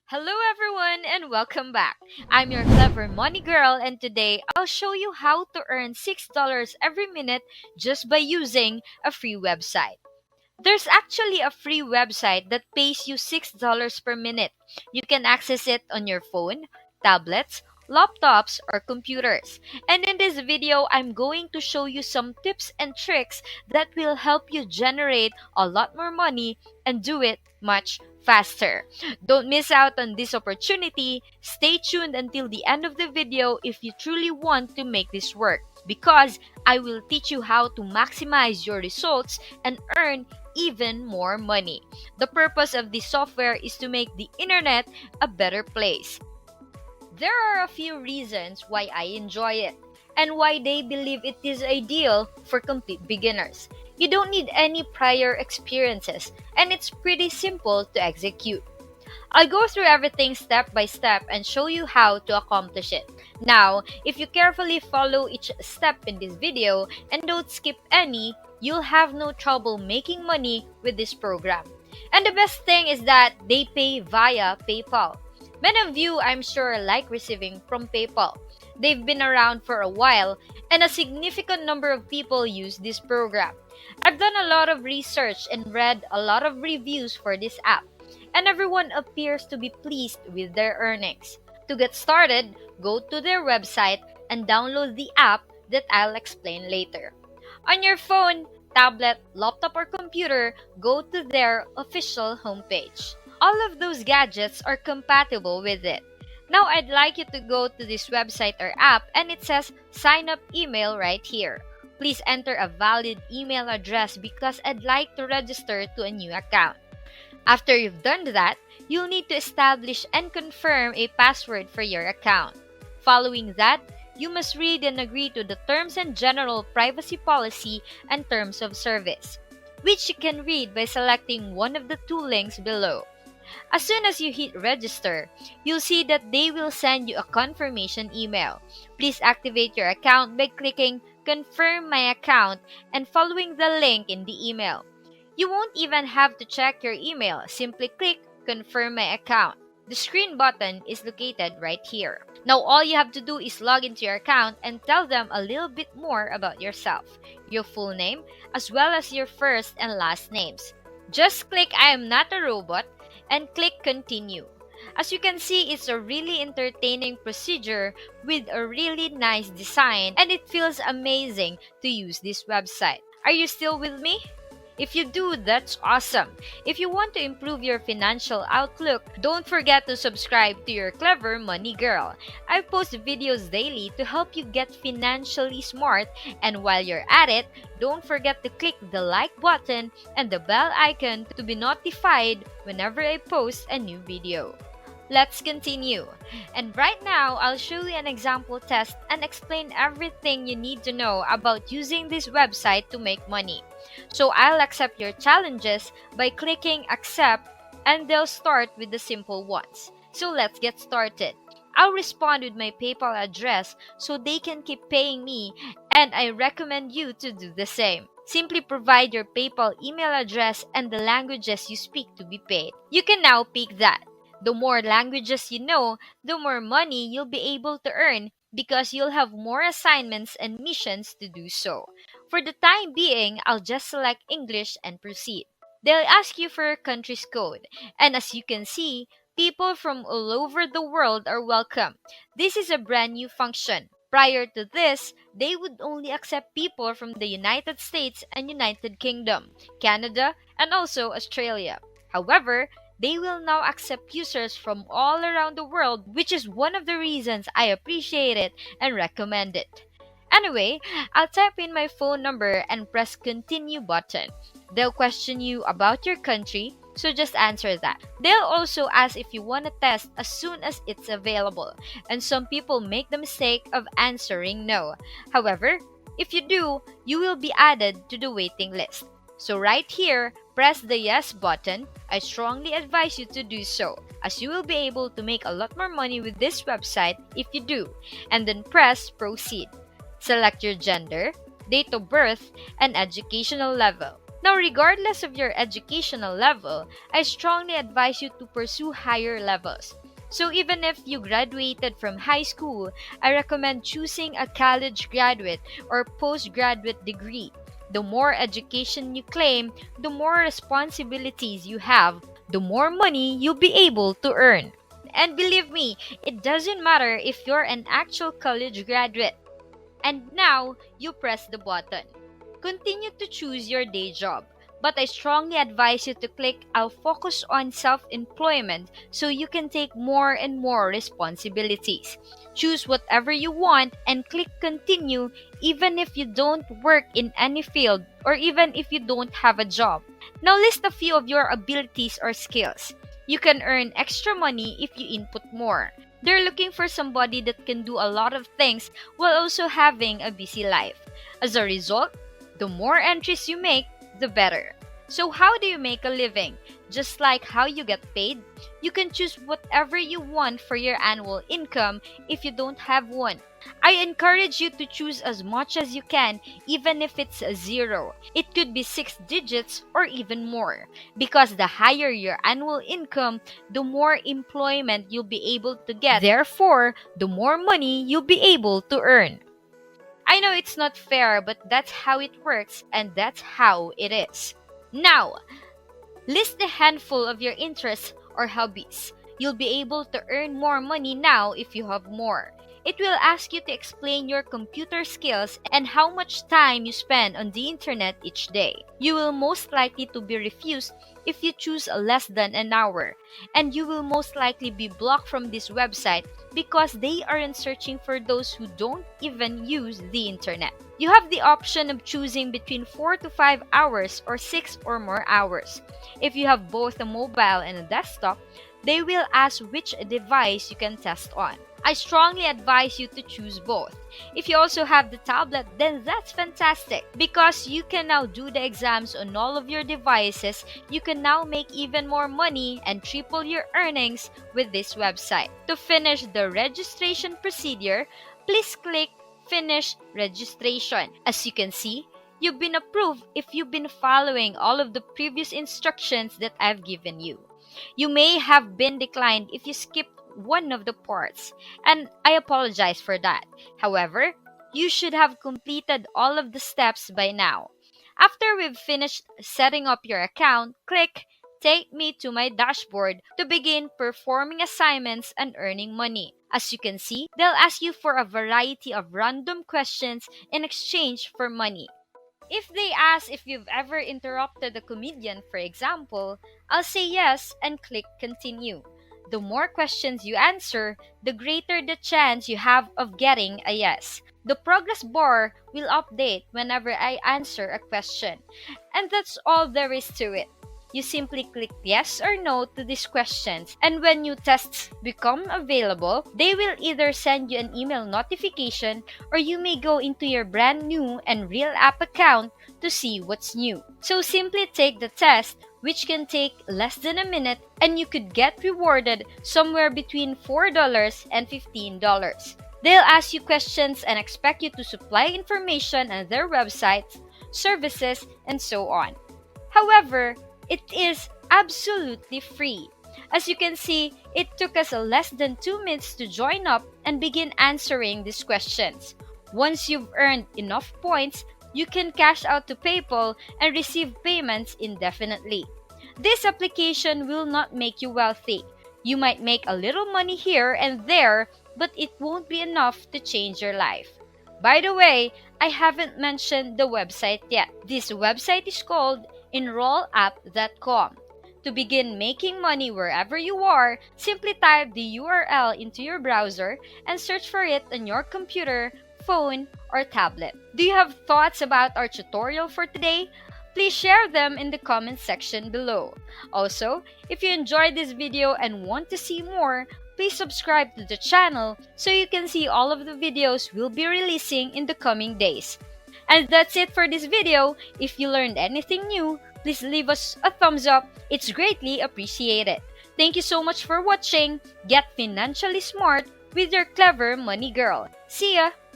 Hello everyone and welcome back. I'm your clever money girl and today I'll show you how to earn $6 every minute just by using a free website. There's actually a free website that pays you $6 per minute. You can access it on your phone, tablets, laptops, or computers. And in this video, I'm going to show you some tips and tricks that will help you generate a lot more money and do it much faster. Don't miss out on this opportunity. Stay tuned until the end of the video if you truly want to make this work because I will teach you how to maximize your results and earn even more money. The purpose of this software is to make the internet a better place. There are a few reasons why I enjoy it and why they believe it is ideal for complete beginners. You don't need any prior experiences and it's pretty simple to execute. I'll go through everything step by step and show you how to accomplish it. Now, if you carefully follow each step in this video and don't skip any, you'll have no trouble making money with this program. And the best thing is that they pay via PayPal. Many of you, I'm sure, like receiving from PayPal. They've been around for a while and a significant number of people use this program. I've done a lot of research and read a lot of reviews for this app and everyone appears to be pleased with their earnings. To get started, go to their website and download the app that I'll explain later. On your phone, tablet, laptop, or computer, go to their official homepage. All of those gadgets are compatible with it. Now I'd like you to go to this website or app and it says sign up email right here. Please enter a valid email address because I'd like to register to a new account. After you've done that, you'll need to establish and confirm a password for your account. Following that, you must read and agree to the terms and general privacy policy and terms of service, which you can read by selecting one of the two links below. As soon as you hit register, you'll see that they will send you a confirmation email. Please activate your account by clicking confirm my account and following the link in the email. You won't even have to check your email. Simply click confirm my account. The screen button is located right here. Now all you have to do is log into your account and tell them a little bit more about yourself, your full name, as well as your first and last names. Just click I am not a robot and click continue. As you can see, it's a really entertaining procedure with a really nice design and it feels amazing to use this website. Are you still with me? If you do, that's awesome. If you want to improve your financial outlook, don't forget to subscribe to your Clever Money Girl. I post videos daily to help you get financially smart, and while you're at it, don't forget to click the like button and the bell icon to be notified whenever I post a new video. Let's continue. And right now, I'll show you an example test and explain everything you need to know about using this website to make money. So I'll accept your challenges by clicking accept and they'll start with the simple ones. So let's get started. I'll respond with my PayPal address so they can keep paying me and I recommend you to do the same. Simply provide your PayPal email address and the languages you speak to be paid. You can now pick that. The more languages you know, the more money you'll be able to earn because you'll have more assignments and missions to do so. For the time being, I'll just select English and proceed. They'll ask you for your country's code, and as you can see, people from all over the world are welcome. This is a brand new function. Prior to this, they would only accept people from the United States and United Kingdom, Canada, and also Australia. However, they will now accept users from all around the world, which is one of the reasons I appreciate it and recommend it. Anyway, I'll type in my phone number and press continue button. They'll question you about your country, so just answer that. They'll also ask if you want to test as soon as it's available, and some people make the mistake of answering no. However, if you do, you will be added to the waiting list. So right here, press the yes button. I strongly advise you to do so, as you will be able to make a lot more money with this website if you do. And then press proceed. Select your gender, date of birth, and educational level. Now, regardless of your educational level, I strongly advise you to pursue higher levels. So even if you graduated from high school, I recommend choosing a college graduate or postgraduate degree. The more education you claim, the more responsibilities you have, the more money you'll be able to earn. And believe me, it doesn't matter if you're an actual college graduate. And now, you press the button. Continue to choose your day job, but I strongly advise you to click I'll focus on self-employment so you can take more and more responsibilities. Choose whatever you want and click continue even if you don't work in any field or even if you don't have a job. Now list a few of your abilities or skills. You can earn extra money if you input more. They're looking for somebody that can do a lot of things while also having a busy life. As a result, the more entries you make, the better. So how do you make a living? Just like how you get paid, you can choose whatever you want for your annual income if you don't have one. I encourage you to choose as much as you can, even if it's a zero. It could be 6 digits or even more. Because the higher your annual income, the more employment you'll be able to get. Therefore, the more money you'll be able to earn. I know it's not fair, but that's how it works and that's how it is. Now, list a handful of your interests or hobbies. You'll be able to earn more money now if you have more. It will ask you to explain your computer skills and how much time you spend on the internet each day. You will most likely to be refused if you choose less than an hour, and you will most likely be blocked from this website because they aren't searching for those who don't even use the internet. You have the option of choosing between 4 to 5 hours or 6 or more hours. If you have both a mobile and a desktop, they will ask which device you can test on. I strongly advise you to choose both. If you also have the tablet, then that's fantastic because you can now do the exams on all of your devices. You can now make even more money and triple your earnings with this website. To finish the registration procedure, please click Finish Registration. As you can see, you've been approved if you've been following all of the previous instructions that I've given you. You may have been declined if you skipped one of the parts, and I apologize for that. However, you should have completed all of the steps by now. After we've finished setting up your account, click Take me to my dashboard to begin performing assignments and earning money. As you can see, they'll ask you for a variety of random questions in exchange for money. If they ask if you've ever interrupted a comedian, for example, I'll say yes and click continue. The more questions you answer, the greater the chance you have of getting a yes. The progress bar will update whenever I answer a question. And that's all there is to it. You simply click yes or no to these questions, and when new tests become available, they will either send you an email notification or you may go into your brand new and real app account to see what's new. So simply take the test, which can take less than a minute, and you could get rewarded somewhere between $4 and $15. They'll ask you questions and expect you to supply information on their websites, services, and so on. However, it is absolutely free. As you can see, it took us less than 2 minutes to join up and begin answering these questions. Once you've earned enough points, you can cash out to PayPal and receive payments indefinitely. This application will not make you wealthy. You might make a little money here and there, but it won't be enough to change your life. By the way, I haven't mentioned the website yet. This website is called enrollapp.com. To begin making money wherever you are, simply type the URL into your browser and search for it on your computer, phone, or tablet. Do you have thoughts about our tutorial for today? Please share them in the comment section below. Also, if you enjoyed this video and want to see more, please subscribe to the channel so you can see all of the videos we'll be releasing in the coming days. And that's it for this video. If you learned anything new, please leave us a thumbs up. It's greatly appreciated. Thank you so much for watching. Get financially smart with your clever money girl. See ya!